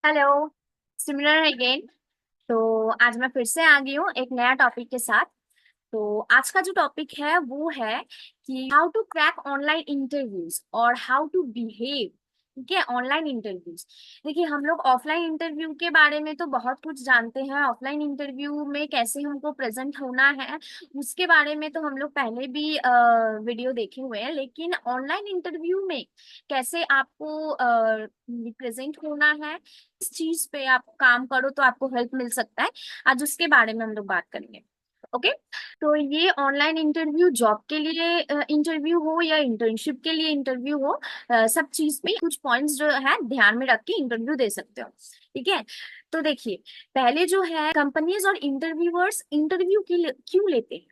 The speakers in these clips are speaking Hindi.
हेलो। Similar again. तो आज मैं फिर से आ गई हूँ एक नया टॉपिक के साथ। तो आज का जो टॉपिक है वो है कि how to crack online interviews और हाउ टू बिहेव। ठीक है, ऑनलाइन इंटरव्यूज। देखिए, हम लोग ऑफलाइन इंटरव्यू के बारे में तो बहुत कुछ जानते हैं। ऑफलाइन इंटरव्यू में कैसे हमको प्रेजेंट होना है उसके बारे में तो हम लोग पहले भी वीडियो देखे हुए हैं, लेकिन ऑनलाइन इंटरव्यू में कैसे आपको प्रेजेंट होना है, इस चीज पे आप काम करो तो आपको हेल्प मिल सकता है। आज उसके बारे में हम लोग बात करेंगे। ओके। तो ये ऑनलाइन इंटरव्यू जॉब के लिए इंटरव्यू हो या इंटर्नशिप के लिए इंटरव्यू हो, सब चीज में कुछ पॉइंट्स जो है ध्यान में रख के इंटरव्यू दे सकते हो। ठीक है। तो देखिए, पहले जो है कंपनीज और इंटरव्यूअर्स इंटरव्यू क्यों लेते हैं।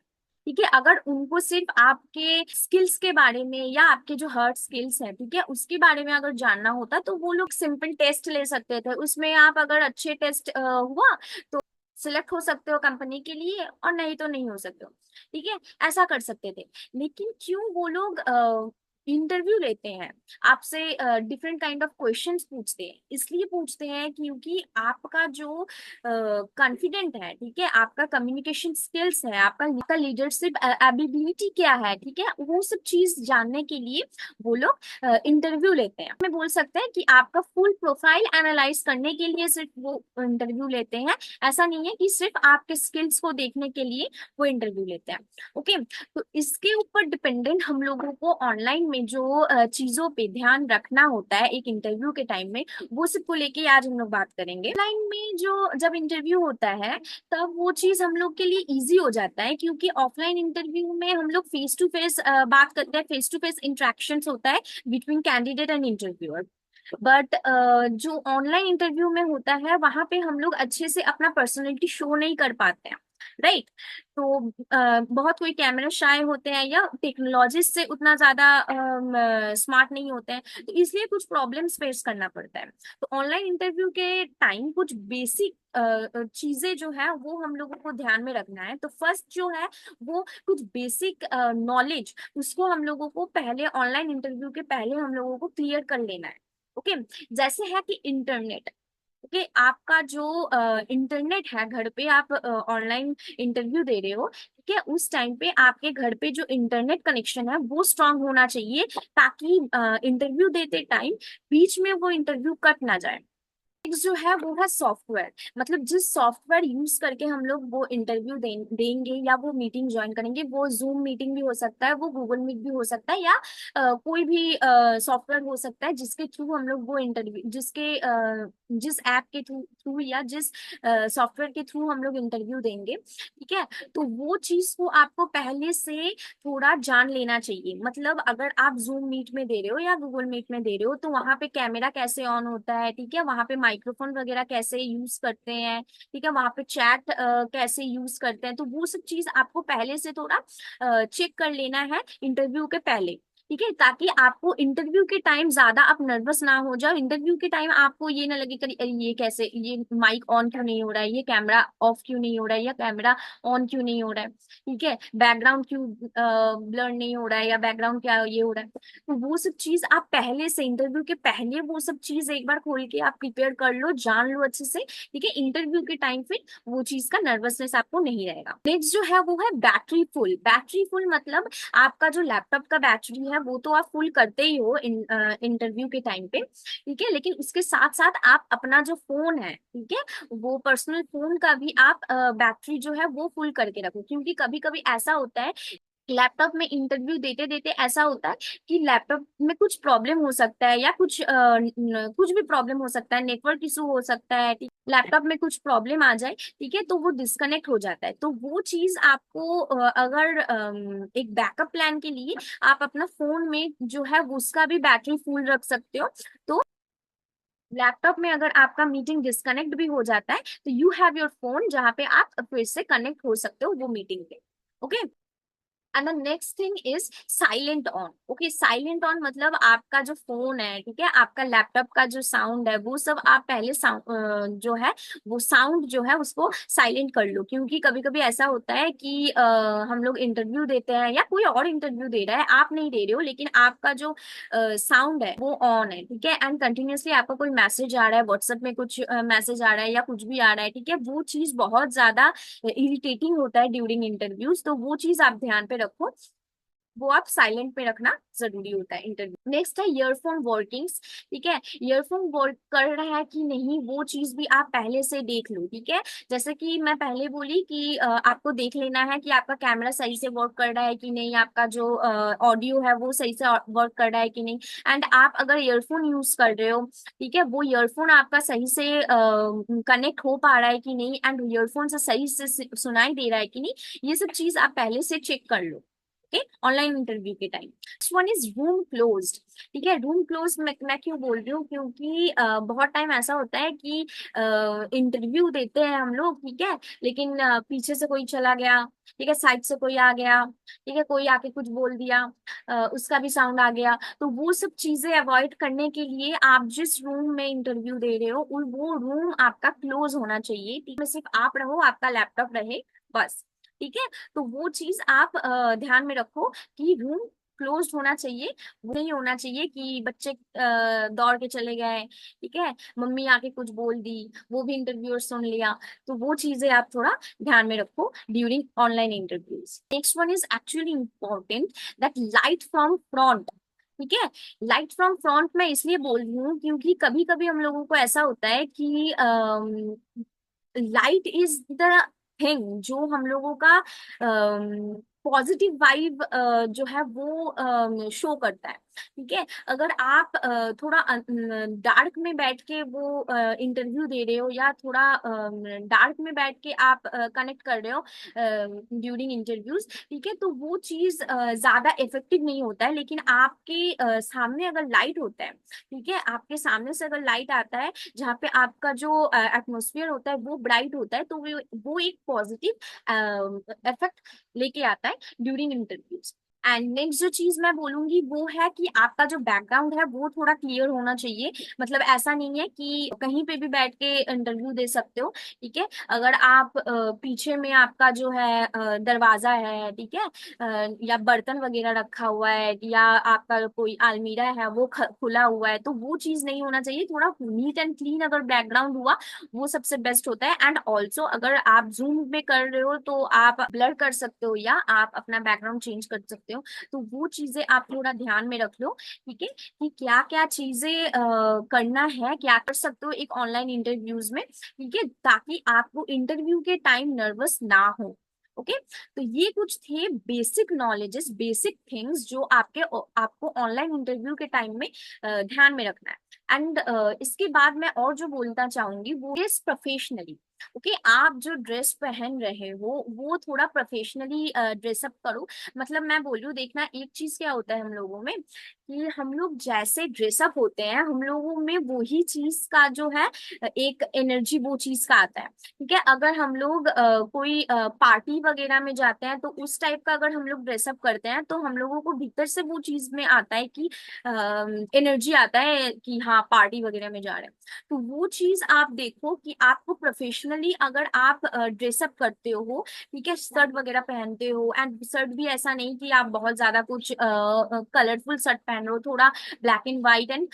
ठीक है, अगर उनको सिर्फ आपके स्किल्स के बारे में या आपके जो हार्ड स्किल्स है, ठीक है, उसके बारे में अगर जानना होता तो वो लोग सिंपल टेस्ट ले सकते थे। उसमें आप अगर अच्छे टेस्ट हुआ तो सिलेक्ट हो सकते हो कंपनी के लिए, और नहीं तो नहीं हो सकते हो। ठीक है, ऐसा कर सकते थे। लेकिन क्यों वो लोग इंटरव्यू लेते हैं, आपसे डिफरेंट काइंड ऑफ क्वेश्चंस पूछते हैं, इसलिए पूछते हैं क्योंकि आपका जो कॉन्फिडेंट है, ठीक है, आपका कम्युनिकेशन स्किल्स है, आपका लीडरशिप एबिलिटी क्या है, ठीक है, वो सब चीज जानने के लिए वो लोग इंटरव्यू लेते हैं। हमें बोल सकते हैं कि आपका फुल प्रोफाइल एनालाइज करने के लिए सिर्फ वो इंटरव्यू लेते हैं। ऐसा नहीं है कि सिर्फ आपके स्किल्स को देखने के लिए वो इंटरव्यू लेते हैं। ओके। तो इसके ऊपर डिपेंडेंट हम लोगों को ऑनलाइन में जो चीजों पे ध्यान रखना होता है एक इंटरव्यू के टाइम में, वो सबको लेके आज हम लोग बात करेंगे। ऑनलाइन में जो जब इंटरव्यू होता है तब वो चीज हम लोग के लिए इजी हो जाता है, क्योंकि ऑफलाइन इंटरव्यू में हम लोग फेस टू फेस बात करते हैं, फेस टू फेस इंटरेक्शन होता है between candidate and interviewer. But जो ऑनलाइन इंटरव्यू में होता है वहां पे हम लोग अच्छे से अपना पर्सनैलिटी शो नहीं कर पाते हैं। राइट। तो बहुत कोई कैमरा शाय होते हैं या टेक्नोलॉजी से उतना ज्यादा स्मार्ट नहीं होते हैं, तो इसलिए कुछ प्रॉब्लम्स फेस करना पड़ता है। तो ऑनलाइन इंटरव्यू के टाइम कुछ बेसिक चीजें जो है वो हम लोगों को ध्यान में रखना है। तो फर्स्ट जो है वो कुछ बेसिक नॉलेज, उसको हम लोगों को पहले ऑनलाइन इंटरव्यू के पहले हम लोगों को क्लियर कर लेना है। ओके। जैसे है कि इंटरनेट। ओके, आपका जो इंटरनेट है, घर पे आप ऑनलाइन इंटरव्यू दे रहे हो, ठीक है, उस टाइम पे आपके घर पे जो इंटरनेट कनेक्शन है वो स्ट्रांग होना चाहिए, ताकि इंटरव्यू देते टाइम बीच में वो इंटरव्यू कट ना जाए। नेक्स्ट जो है वो है सॉफ्टवेयर। मतलब जिस सॉफ्टवेयर यूज करके हम लोग वो इंटरव्यू देंगे या वो मीटिंग ज्वाइन करेंगे, वो जूम मीटिंग भी हो सकता है, वो गूगल मीट भी हो सकता है, या कोई भी सॉफ्टवेयर हो सकता है जिसके थ्रू हम लोग वो इंटरव्यू, जिस ऐप के थ्रू थ्रू या जिस सॉफ्टवेयर के थ्रू हम लोग इंटरव्यू देंगे। ठीक है। तो वो चीज को आपको पहले से थोड़ा जान लेना चाहिए। मतलब अगर आप जूम मीट में दे रहे हो या गूगल मीट में दे रहे हो तो वहां पे कैमरा कैसे ऑन होता है, ठीक है, वहां पे माइक्रोफोन वगैरह कैसे यूज करते हैं, ठीक है, वहां पे चैट कैसे यूज करते हैं, तो वो सब चीज आपको पहले से थोड़ा चेक कर लेना है इंटरव्यू के पहले। ठीक है, ताकि आपको इंटरव्यू के टाइम ज्यादा आप नर्वस ना हो जाओ। इंटरव्यू के टाइम आपको ये ना लगे कि अरे ये कैसे, ये माइक ऑन क्यों नहीं हो रहा है, ये कैमरा ऑफ क्यों नहीं हो रहा है, या कैमरा ऑन क्यों नहीं हो रहा है, ठीक है, बैकग्राउंड क्यों ब्लर नहीं हो रहा है, या बैकग्राउंड क्या ये हो रहा है। तो वो सब चीज आप पहले से इंटरव्यू के पहले वो सब चीज एक बार खोल के आप प्रिपेयर कर लो, जान लो अच्छे से। ठीक है, इंटरव्यू के टाइम फिर वो चीज का नर्वसनेस आपको नहीं रहेगा। नेक्स्ट जो है वो है बैटरी फुल। बैटरी फुल मतलब आपका जो लैपटॉप का बैटरी है वो तो आप फुल करते ही हो इंटरव्यू के टाइम पे, ठीक है, लेकिन उसके साथ साथ आप अपना जो फोन है, ठीक है, वो पर्सनल फोन का भी आप बैटरी जो है वो फुल करके रखो। क्योंकि कभी कभी ऐसा होता है लैपटॉप में इंटरव्यू देते देते ऐसा होता है कि लैपटॉप में कुछ प्रॉब्लम हो सकता है, या कुछ भी प्रॉब्लम हो सकता है, नेटवर्क इशू हो सकता है, ठीक, लैपटॉप में कुछ प्रॉब्लम आ जाए, ठीक है, तो वो डिस्कनेक्ट हो जाता है। तो वो चीज आपको अगर एक बैकअप प्लान के लिए आप अपना फोन में जो है वो उसका भी बैटरी फुल रख सकते हो। तो लैपटॉप में अगर आपका मीटिंग डिस्कनेक्ट भी हो जाता है तो यू हैव योर फोन, जहाँ पे आप फिर से कनेक्ट हो सकते हो वो मीटिंग पे। Okay. And the next thing is silent on. Okay, silent on मतलब आपका जो फोन है, ठीक है, आपका लैपटॉप का जो साउंड है वो सब आप पहले साउंड जो है वो साउंड जो है उसको साइलेंट कर लो, क्योंकि कभी कभी ऐसा होता है कि हम लोग इंटरव्यू देते हैं या कोई और इंटरव्यू दे रहा है, आप नहीं दे रहे हो लेकिन आपका जो साउंड है वो ऑन है, ठीक है, एंड कंटिन्यूअसली आपका कोई मैसेज आ रहा है, व्हाट्सएप में कुछ मैसेज आ रहा है या कुछ भी आ रहा है, ठीक है, वो चीज बहुत ज्यादा इरिटेटिंग होता है ड्यूरिंग इंटरव्यूज, तो वो चीज आप ध्यान पे रखो, वो आप साइलेंट पे रखना जरूरी होता है इंटरव्यू। नेक्स्ट है ईयरफोन वर्किंग्स। ठीक है, ईयरफोन वर्क कर रहा है कि नहीं वो चीज भी आप पहले से देख लो, ठीक है, जैसे कि मैं पहले बोली कि आपको देख लेना है कि आपका कैमरा सही से वर्क कर रहा है कि नहीं, आपका जो ऑडियो है वो सही से वर्क कर रहा है कि नहीं, एंड आप अगर ईयरफोन यूज कर रहे हो, ठीक है, वो ईयरफोन आपका सही से कनेक्ट हो पा रहा है कि नहीं, एंड ईयरफोन से सही से सुनाई दे रहा है कि नहीं, ये सब चीज आप पहले से चेक कर लो ऑनलाइन इंटरव्यू के time. Next one is room closed. ठीक है, रूम क्लोज मैं क्यों बोल रही हूँ, क्योंकि बहुत टाइम ऐसा होता है कि इंटरव्यू देते हैं हम लोग, ठीक है, लेकिन पीछे से कोई चला गया, ठीक है, साइड से कोई आ गया, ठीक है, कोई आके कुछ बोल दिया, उसका भी साउंड आ गया, तो वो सब चीजें अवॉइड करने के लिए आप जिस रूम में इंटरव्यू दे रहे हो वो रूम आपका क्लोज होना चाहिए, ठीक है, सिर्फ आप रहो, आपका लैपटॉप रहे, बस, ठीक है, तो वो चीज आप ध्यान में रखो कि रूम क्लोज्ड होना चाहिए, वो नहीं होना चाहिए कि बच्चे दौड़ के चले गए, ठीक है, मम्मी आके कुछ बोल दी, वो भी इंटरव्यूअर सुन लिया, तो वो चीजें आप थोड़ा ध्यान में रखो during online interviews. Next one is actually important, that light from front. ठीक है, लाइट फ्रॉम फ्रंट मैं इसलिए बोल रही हूँ क्योंकि कभी कभी हम लोगों को ऐसा होता है कि लाइट इज द थिंग जो हम लोगों का पॉजिटिव वाइब जो है वो शो करता है, ठीक है, अगर आप थोड़ा डार्क में बैठ के वो इंटरव्यू दे रहे हो या थोड़ा डार्क में बैठ के आप कनेक्ट कर रहे हो ड्यूरिंग इंटरव्यूज, ठीक है, तो वो चीज ज्यादा इफेक्टिव नहीं होता है, लेकिन आपके सामने अगर लाइट होता है, ठीक है, आपके सामने से अगर लाइट आता है जहाँ पे आपका जो एटमोसफियर होता है वो ब्राइट होता है, तो वो एक पॉजिटिव इफेक्ट लेके आता है ड्यूरिंग इंटरव्यूज। एंड नेक्स्ट जो चीज मैं बोलूंगी वो है कि आपका जो बैकग्राउंड है वो थोड़ा क्लियर होना चाहिए, मतलब ऐसा नहीं है कि कहीं पे भी बैठ के इंटरव्यू दे सकते हो, ठीक है, अगर आप पीछे में आपका जो है दरवाजा है, ठीक है, या बर्तन वगैरह रखा हुआ है या आपका कोई अलमीरा है वो खुला हुआ है, तो वो चीज नहीं होना चाहिए, थोड़ा नीट एंड क्लीन अगर बैकग्राउंड हुआ वो सबसे बेस्ट होता है। एंड ऑल्सो अगर आप जूम में कर रहे हो तो आप ब्लर कर सकते हो या आप अपना बैकग्राउंड चेंज कर सकते हो, तो वो चीजें आप थोड़ा ध्यान में रख लो, ठीक है, कि क्या क्या चीजें करना है, क्या कर सकते हो एक ऑनलाइन इंटरव्यूज में, ठीक है, ताकि आपको इंटरव्यू के टाइम नर्वस ना हो। ओके, तो ये कुछ थे बेसिक नॉलेजेस, बेसिक थिंग्स जो आपको ऑनलाइन इंटरव्यू के टाइम में ध्यान में रखना है। एंड इसके बाद मैं और जो बोलना चाहूंगी वो इज प्रोफेशनली। ओके, आप जो ड्रेस पहन रहे हो वो थोड़ा प्रोफेशनली ड्रेसअप करो, मतलब मैं बोल रही हूँ, देखना एक चीज क्या होता है हम लोगों में कि हम लोग जैसे ड्रेसअप होते हैं हम लोगों में वही चीज का जो है एक एनर्जी वो चीज का आता है, ठीक है, अगर हम लोग कोई पार्टी वगैरह में जाते हैं तो उस टाइप का अगर हम लोग ड्रेसअप करते हैं तो हम लोगों को भीतर से वो चीज में आता है कि एनर्जी आता है कि हाँ पार्टी वगैरह में जा रहे हैं, तो वो चीज आप देखो कि आपको प्रोफेशनली अगर आप ड्रेसअप करते हो, ठीक है, शर्ट वगैरह पहनते हो, एंड शर्ट भी ऐसा नहीं कि आप बहुत ज्यादा कुछ कलरफुल शर्ट पहन रहे हो, थोड़ा black and white and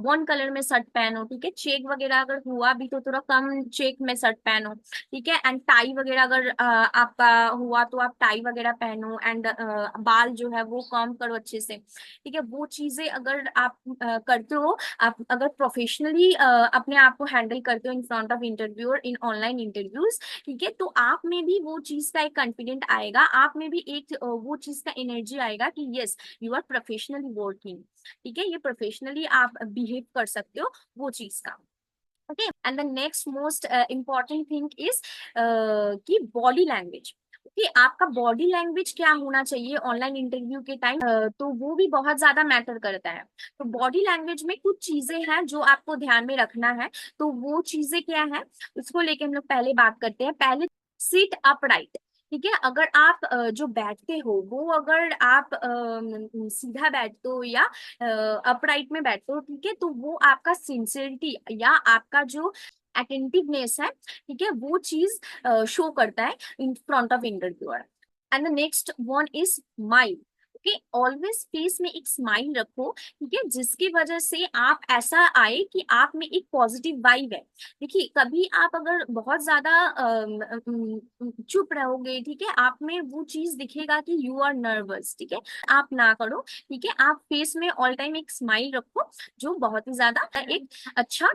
one colour में शर्ट पहनो, ठीक है, चेक वगैरह अगर हुआ भी तो थोड़ा कम चेक में शर्ट पहनो, ठीक है, एंड टाई वगैरह अगर आपका हुआ तो आप टाई वगैरह पहनो, एंड बाल जो है वो कॉम्ब करो अच्छे से, ठीक है, वो चीजें अगर आप करते हो, आप अगर प्रोफेशनली अपने आप को हैंडल करते हो in front of interviewer in online interviews, ठीक है, तो आप में भी वो चीज का एक कॉन्फिडेंट आएगा, आप में भी एक वो चीज का एनर्जी आएगा कि yes you are professionally working, ठीक है, ये प्रोफेशनली आप बिहेव कर सकते हो वो चीज का। Okay, and the next most important thing is कि बॉडी लैंग्वेज। कि आपका बॉडी लैंग्वेज क्या होना चाहिए ऑनलाइन इंटरव्यू के टाइम, तो वो भी बहुत ज्यादा मैटर करता है, तो बॉडी लैंग्वेज में कुछ चीजें हैं जो आपको ध्यान में रखना है, तो वो चीजें क्या है उसको लेके हम लोग पहले बात करते हैं। पहले, सिट अपराइट, ठीक है। अगर आप जो बैठते हो वो अगर आप सीधा बैठते हो या अपराइट में बैठते हो, ठीक है, तो वो आपका सिंसियरिटी या आपका जो अटेंटिवनेस है, ठीक है, वो चीज शो करता है in front of interviewer. And the next one is smile. Okay, always face में एक स्माइल रखो, ठीक है, जिसकी वजह से आप ऐसा आए कि आप में एक पॉजिटिव वाइब है। देखिए, कभी आप अगर बहुत ज्यादा चुप रहोगे, ठीक है, आप में वो चीज दिखेगा कि यू आर नर्वस, ठीक है, आप ना करो, ठीक है, आप फेस में ऑल टाइम एक स्माइल रखो, जो बहुत ही ज्यादा एक अच्छा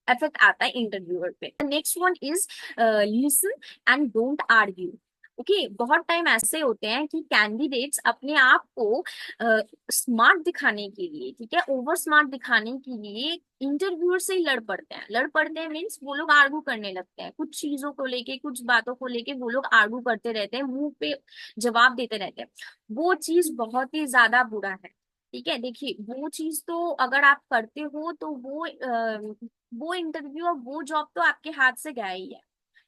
इफेक्ट आता है इंटरव्यूअर पे। Next one is listen and don't argue. Okay, बहुत टाइम ऐसे होते हैं कि कैंडिडेट्स अपने आप को स्मार्ट दिखाने के लिए, ठीक है, ओवर स्मार्ट दिखाने के लिए इंटरव्यूअर से ही लड़ पड़ते हैं। लड़ पड़ते हैं मीन्स वो लोग आर्गू करने लगते हैं, कुछ चीजों को लेके, कुछ बातों को लेके वो लोग आर्गू करते रहते हैं, मुंह पे जवाब देते रहते हैं। वो चीज बहुत ही ज्यादा बुरा है। ठीक है, देखिए, वो चीज तो अगर आप करते हो तो वो इंटरव्यू और वो जॉब तो आपके हाथ से गया ही है।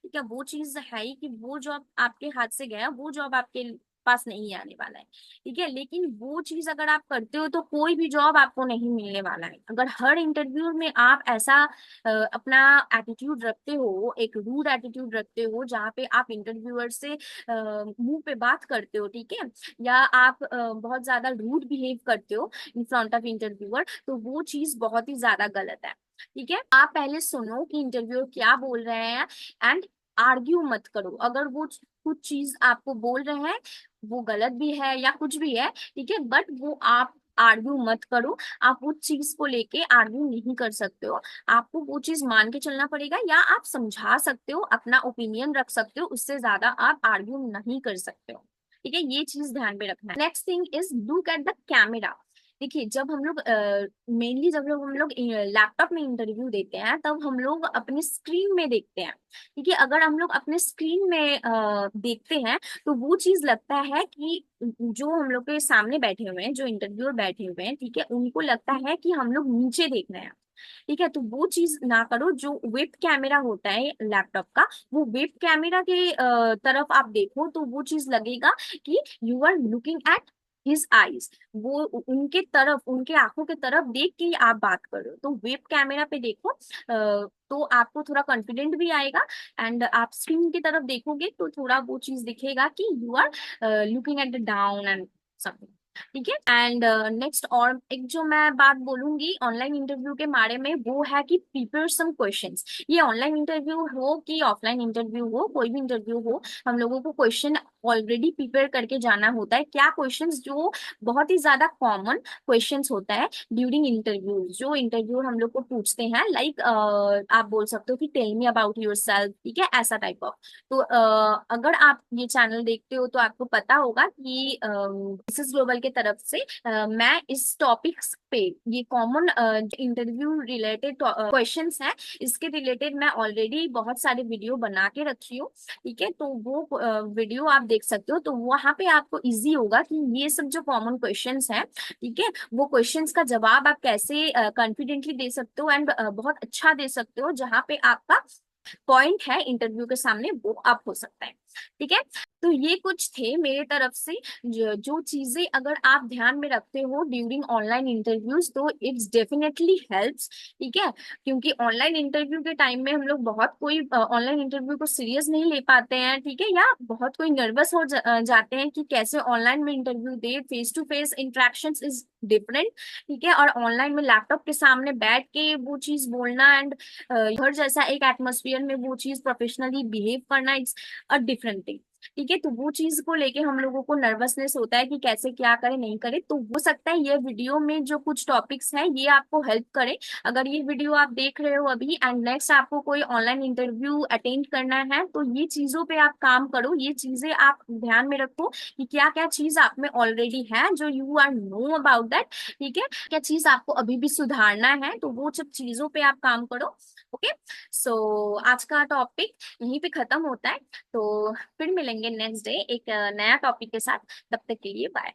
ठीक है, वो चीज है ही कि वो जॉब आपके हाथ से गया, वो जॉब आपके पास नहीं आने वाला है। ठीक है, लेकिन वो चीज अगर आप करते हो तो कोई भी जॉब आपको नहीं मिलने वाला है। अगर हर इंटरव्यू में आप ऐसा अपना एटीट्यूड रखते हो, एक रूड एटीट्यूड रखते हो, जहाँ पे आप इंटरव्यूअर से मुंह पे बात करते हो, ठीक है, या आप बहुत ज्यादा रूड बिहेव करते हो इन फ्रंट ऑफ इंटरव्यूअर, तो वो चीज बहुत ही ज्यादा गलत है। ठीक है, आप पहले सुनो कि इंटरव्यूअर क्या बोल रहे हैं एंड आर्ग्यू मत करो। अगर वो कुछ चीज आपको बोल रहे हैं वो गलत भी है या कुछ भी है, ठीक है, बट वो आप आर्ग्यू मत करो। आप उस चीज को लेके आर्ग्यू नहीं कर सकते हो। आपको वो चीज मान के चलना पड़ेगा, या आप समझा सकते हो, अपना ओपिनियन रख सकते हो, उससे ज्यादा आप आर्ग्यू नहीं कर सकते हो। ठीक है, ये चीज ध्यान में रखना है। Next thing is look at the camera. देखिए, जब हम लोग मेनली जब लोग हम लोग लैपटॉप में इंटरव्यू देते हैं, तब हम लोग अपने स्क्रीन में देखते हैं। ठीक है, अगर हम लोग अपने स्क्रीन में देखते हैं तो वो चीज लगता है कि जो हम लोग के सामने बैठे हुए हैं, जो इंटरव्यूअर बैठे हुए हैं, ठीक है, उनको लगता है कि हम लोग नीचे देख रहे हैं। ठीक है, तो वो चीज ना करो। जो वेब कैमरा होता है लैपटॉप का, वो वेब कैमरा के तरफ आप देखो तो वो चीज लगेगा कि you are looking at his eyes. वो उनके तरफ, उनके आंखों के तरफ देख के ही आप बात कर रहे हो, तो वेब कैमरा पे देखो, तो आपको थोड़ा कॉन्फिडेंट भी आएगा। एंड आप स्क्रीन की तरफ देखोगे तो थोड़ा वो चीज दिखेगा कि you are looking at the down and something. ठीक है, एंड नेक्स्ट और एक जो मैं बात बोलूंगी ऑनलाइन इंटरव्यू के बारे में, वो है कि प्रिपेयर सम क्वेश्चंस। ये ऑनलाइन इंटरव्यू हो कि ऑफलाइन इंटरव्यू हो, कोई भी इंटरव्यू हो, हम लोगों को क्वेश्चन ऑलरेडी प्रिपेयर करके जाना होता है। क्या क्वेश्चंस? जो बहुत ही ज्यादा कॉमन क्वेश्चंस होता है ड्यूरिंग इंटरव्यू, जो इंटरव्यू हम लोग को पूछते हैं, लाइक आप बोल सकते हो कि tell me about yourself, ठीक है, ऐसा टाइप ऑफ। तो अगर आप ये चैनल देखते हो तो आपको पता होगा कि बिजनेस ग्लोबल के तरफ से मैं इस टॉपिक्स पे, ये कॉमन इंटरव्यू रिलेटेड क्वेश्चंस हैं, इसके रिलेटेड मैं ऑलरेडी बहुत सारे वीडियो बना के रखी हूँ। ठीक है, तो वो वीडियो आप देख सकते हो, तो वहां पे आपको इजी होगा कि ये सब जो कॉमन क्वेश्चंस हैं, ठीक है, वो क्वेश्चंस का जवाब आप कैसे कॉन्फिडेंटली दे सकते हो एंड बहुत अच्छा दे सकते हो, जहाँ पे आपका पॉइंट है इंटरव्यू के सामने वो अप हो सकता है। ठीक है, तो ये कुछ थे मेरे तरफ से। जो चीजें अगर आप ध्यान में रखते हो ड्यूरिंग ऑनलाइन इंटरव्यूज, तो इट्स डेफिनेटली हेल्प्स। ठीक है, क्योंकि ऑनलाइन इंटरव्यू के टाइम में हम लोग बहुत कोई ऑनलाइन इंटरव्यू को सीरियस नहीं ले पाते हैं, ठीक है, या बहुत कोई नर्वस हो जाते हैं कि कैसे ऑनलाइन में इंटरव्यू दे। Face to face interaction is different. ठीक है, और ऑनलाइन में लैपटॉप के सामने बैठ के वो चीज बोलना एंड घर जैसा एक एटमोसफियर में वो चीज प्रोफेशनली बिहेव करना, इट्स अ डिफरेंट थिंग। ठीक है, तो वो चीज को लेके हम लोगों को नर्वसनेस होता है कि कैसे क्या करें नहीं करें। तो हो सकता है ये वीडियो में जो कुछ टॉपिक्स हैं ये आपको हेल्प करे। अगर ये वीडियो आप देख रहे हो अभी एंड नेक्स्ट आपको कोई ऑनलाइन इंटरव्यू अटेंड करना है, तो ये चीजों पे आप काम करो, ये चीजें आप ध्यान में रखो कि क्या क्या चीज आप में ऑलरेडी है जो you are know about that. ठीक है, क्या चीज आपको अभी भी सुधारना है, तो वो सब चीजों पे आप काम करो। ओके, सो आज का टॉपिक यहीं पे खत्म होता है। तो फिर मिलेंगे नेक्स्ट डे एक नया टॉपिक के साथ। तब तक के लिए बाय।